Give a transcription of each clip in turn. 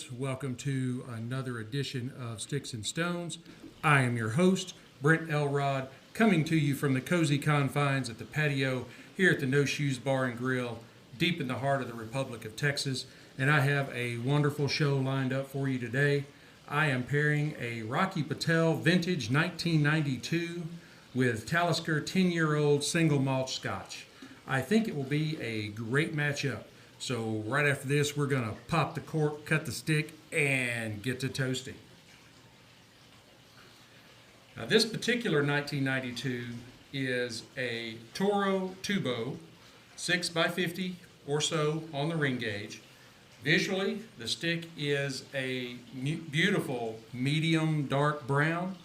viewers. Welcome to another edition of Sticks and Stones. I am your host, Brent Elrod, coming to you from the cozy confines at the patio here at the No Shoes Bar and Grill, deep in the heart of the Republic of Texas. And I have a wonderful show lined up for you today. I am pairing a Rocky Patel vintage 1992 with Talisker 10-year-old single malt Scotch. I think it will be a great matchup. So right after this, we're going to pop the cork, cut the stick, and get to toasting. Now this particular 1992 is a Toro Tubo, 6x50 or so on the ring gauge. Visually, the stick is a beautiful medium dark brown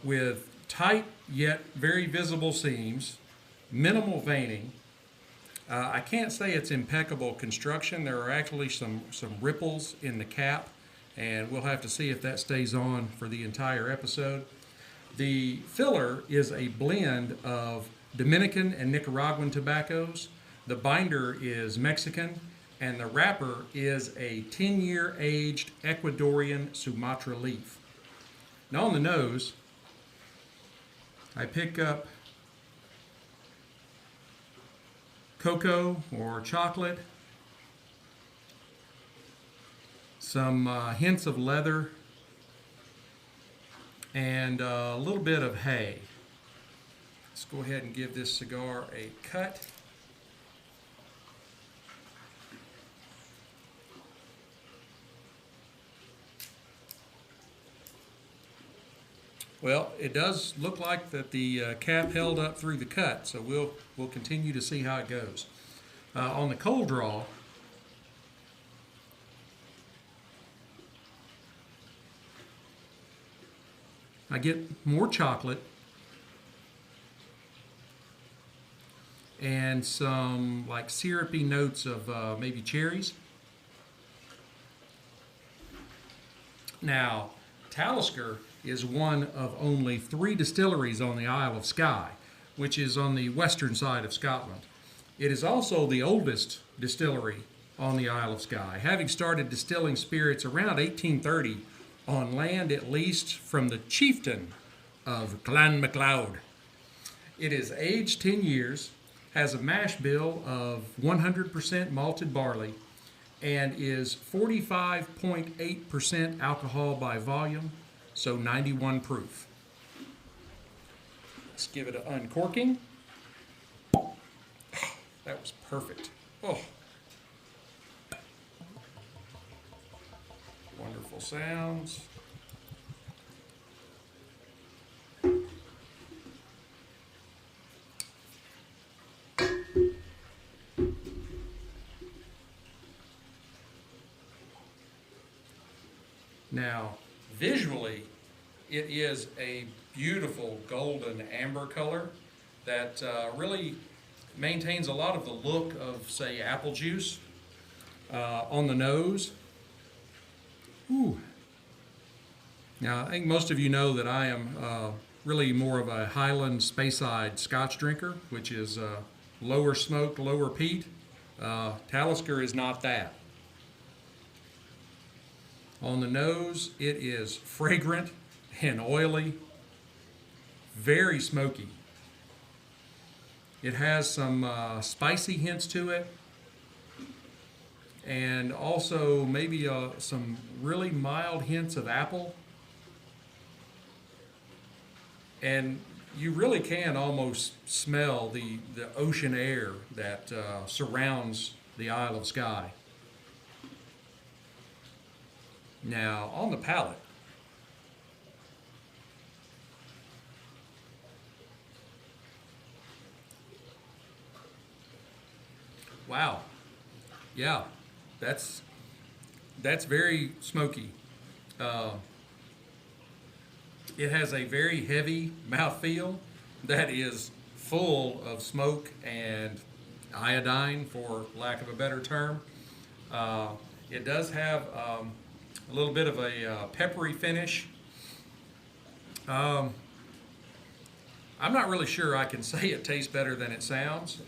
with tight yet very visible seams, minimal veining. I can't say it's impeccable construction. There are actually some ripples in the cap, and we'll have to see if that stays on for the entire episode. The filler is a blend of Dominican and Nicaraguan tobaccos. The binder is Mexican, and the wrapper is a 10-year aged Ecuadorian Sumatra leaf. Now on the nose, I pick up cocoa or chocolate, some hints of leather, and a little bit of hay. Let's go ahead and give this cigar a cut. Well, it does look like that the cap held up through the cut, so we'll continue to see how it goes. On the cold draw, I get more chocolate and some like syrupy notes of maybe cherries. Now, Talisker is one of only 3 distilleries on the Isle of Skye, which is on the western side of Scotland. It is also the oldest distillery on the Isle of Skye, having started distilling spirits around 1830 on land at least from the chieftain of Clan MacLeod. It is aged 10 years, has a mash bill of 100% malted barley, and is 45.8% alcohol by volume, so 91 proof. Let's give it an uncorking. That was perfect. Oh, wonderful sounds. Now, visually, it is a beautiful golden amber color that really maintains a lot of the look of, say, apple juice. On the nose, ooh. Now, I think most of you know that I am really more of a Highland Speysides Scotch drinker, which is lower smoke, lower peat. Talisker is not that. On the nose, it is fragrant and oily, very smoky. It has some spicy hints to it, and also maybe some really mild hints of apple. And you really can almost smell the ocean air that surrounds the Isle of Skye. Now, on the palate, wow, yeah, that's very smoky. It has a very heavy mouthfeel that is full of smoke and iodine, for lack of a better term. It does have a little bit of a peppery finish. I'm not really sure I can say it tastes better than it sounds.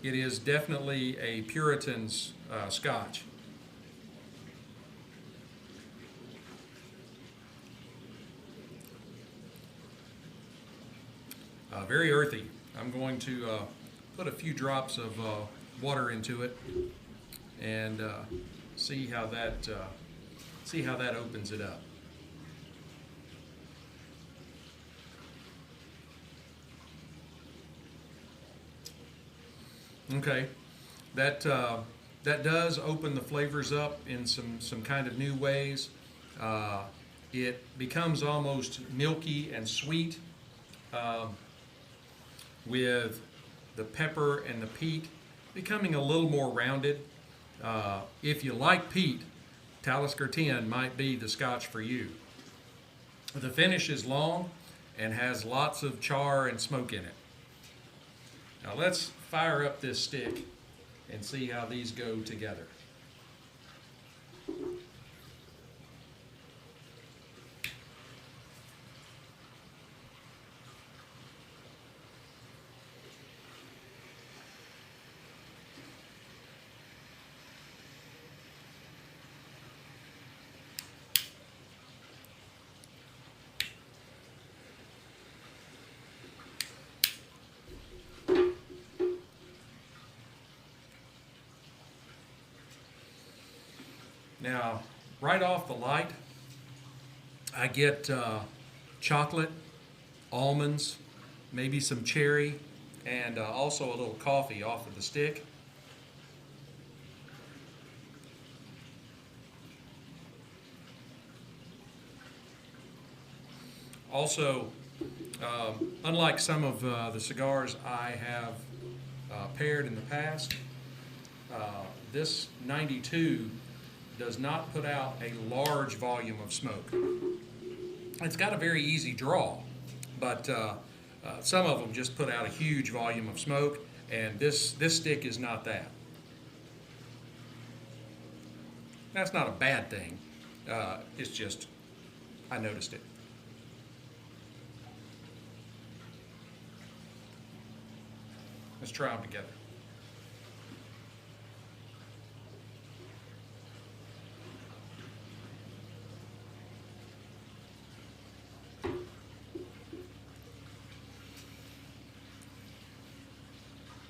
It is definitely a Puritan's Scotch. very earthy. I'm going to put a few drops of water into it and see how that opens it up. Okay, that does open the flavors up in some kind of new ways. It becomes almost milky and sweet with the pepper and the peat becoming a little more rounded. If you like peat, Talisker 10 might be the Scotch for you. The finish is long and has lots of char and smoke in it. Now let's fire up this stick and see how these go together. Now, right off the light, I get chocolate, almonds, maybe some cherry, and also a little coffee off of the stick. Also, unlike some of the cigars I have paired in the past, this 92 does not put out a large volume of smoke. It's got a very easy draw, but some of them just put out a huge volume of smoke, and this stick is not that. That's not a bad thing. It's just, I noticed it. Let's try them together.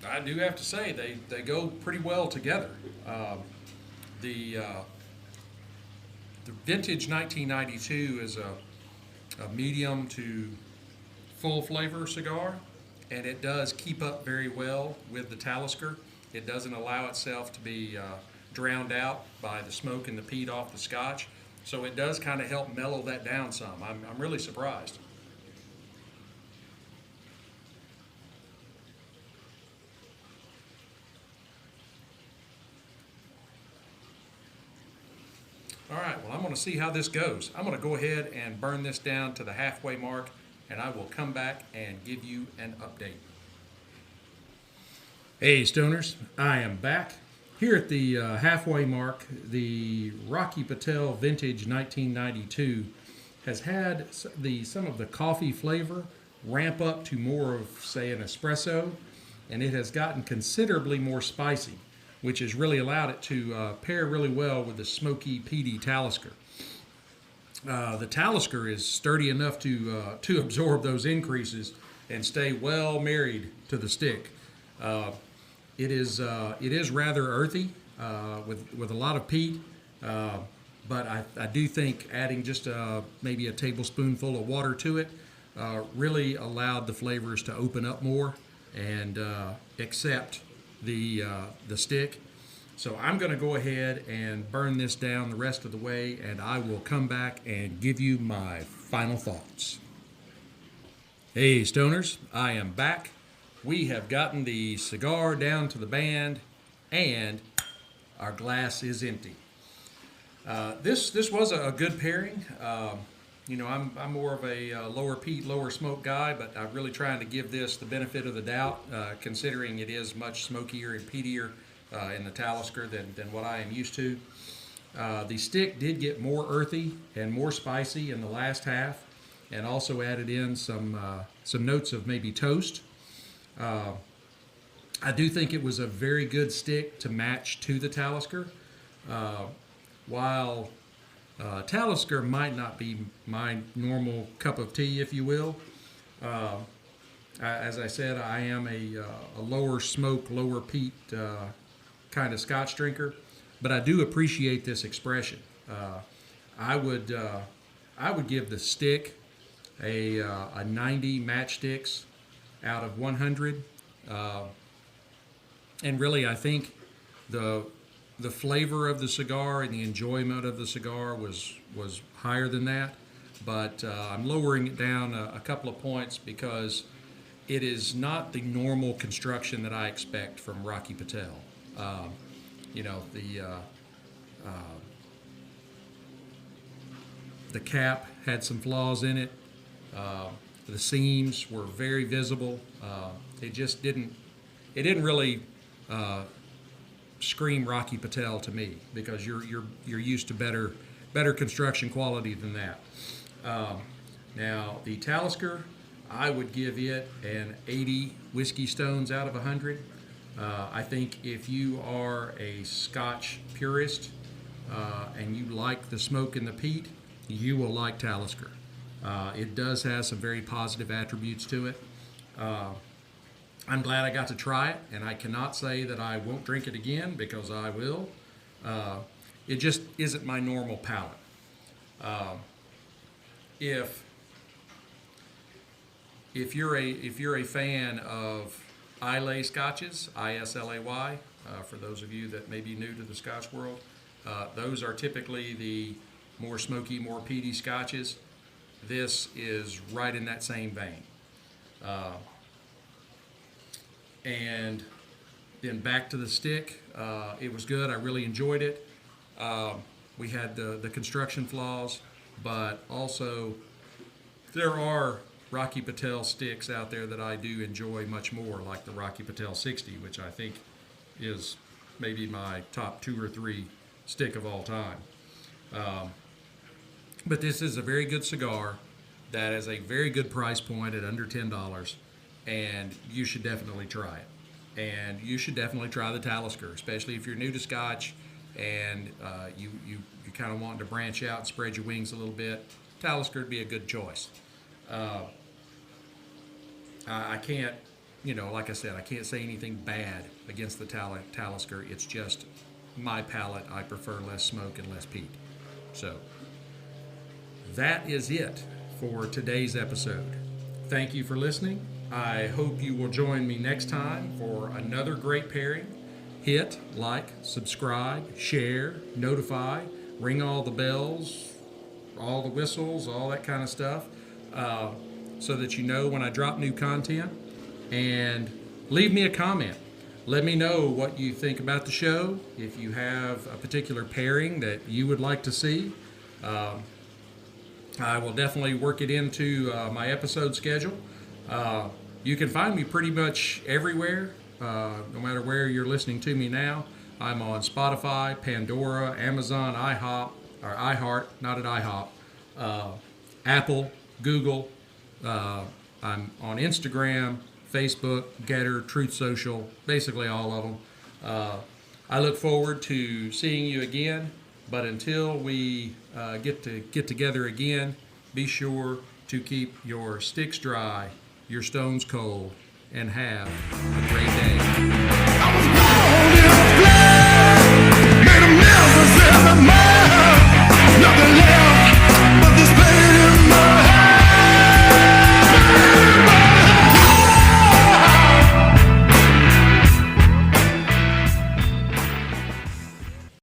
I do have to say they go pretty well together. The vintage 1992 is a medium to full flavor cigar, and it does keep up very well with the Talisker. It doesn't allow itself to be drowned out by the smoke and the peat off the Scotch, so it does kind of help mellow that down some. I'm really surprised. All right, well, I'm going to see how this goes. I'm going to go ahead and burn this down to the halfway mark, and I will come back and give you an update. Hey, Stoners, I am back. Here at the halfway mark, the Rocky Patel Vintage 1992 has had some of the coffee flavor ramp up to more of, say, an espresso, and it has gotten considerably more spicy, which has really allowed it to pair really well with the smoky, peaty Talisker. The Talisker is sturdy enough to absorb those increases and stay well married to the stick. It is rather earthy with a lot of peat, but I do think adding just maybe a tablespoonful of water to it really allowed the flavors to open up more and accept the stick. So I'm going to go ahead and burn this down the rest of the way, and I will come back and give you my final thoughts. Hey, Stoners, I am back. We have gotten the cigar down to the band, and our glass is empty. This was a good pairing. You know, I'm more of a lower peat, lower smoke guy, but I'm really trying to give this the benefit of the doubt, considering it is much smokier and peatier in the Talisker than what I am used to. The stick did get more earthy and more spicy in the last half, and also added in some notes of maybe toast. I do think it was a very good stick to match to the Talisker. While Talisker might not be my normal cup of tea, if you will, As I said, I am a lower smoke, lower peat kind of Scotch drinker, but I do appreciate this expression. I would give the stick a 90 matchsticks out of 100, and really I think the flavor of the cigar and the enjoyment of the cigar was higher than that, but I'm lowering it down a couple of points because it is not the normal construction that I expect from Rocky Patel. You know, the cap had some flaws in it. The seams were very visible. It didn't really scream Rocky Patel to me, because you're used to better construction quality than that. Now the Talisker, I would give it an 80 whiskey stones out of 100. I think if you are a Scotch purist and you like the smoke and the peat, you will like Talisker. It does have some very positive attributes to it. I'm glad I got to try it, and I cannot say that I won't drink it again, because I will. It just isn't my normal palate. If you're a fan of Islay Scotches, Islay, for those of you that may be new to the Scotch world, those are typically the more smoky, more peaty Scotches. This is right in that same vein. And then back to the stick, it was good. I really enjoyed it. We had the construction flaws, but also there are Rocky Patel sticks out there that I do enjoy much more, like the Rocky Patel 60, which I think is maybe my top 2 or 3 stick of all time. But this is a very good cigar that is a very good price point at under $10, and you should definitely try it. And you should definitely try the Talisker, especially if you're new to Scotch and you kind of want to branch out and spread your wings a little bit. Talisker would be a good choice. I can't, like I said, I can't say anything bad against the Talisker. It's just my palate. I prefer less smoke and less peat. So that is it for today's episode. Thank you for listening. I hope you will join me next time for another great pairing. Hit like, subscribe, share, notify, ring all the bells, all the whistles, all that kind of stuff, so that you know when I drop new content. And leave me a comment. Let me know what you think about the show. If you have a particular pairing that you would like to see, I will definitely work it into my episode schedule. You can find me pretty much everywhere, no matter where you're listening to me now. I'm on Spotify, Pandora, Amazon, iHeart, not at IHOP, Apple, Google. I'm on Instagram, Facebook, Getter, Truth Social, basically all of them. I look forward to seeing you again, but until we get together again, be sure to keep your sticks dry, your stones cold, and have a great day.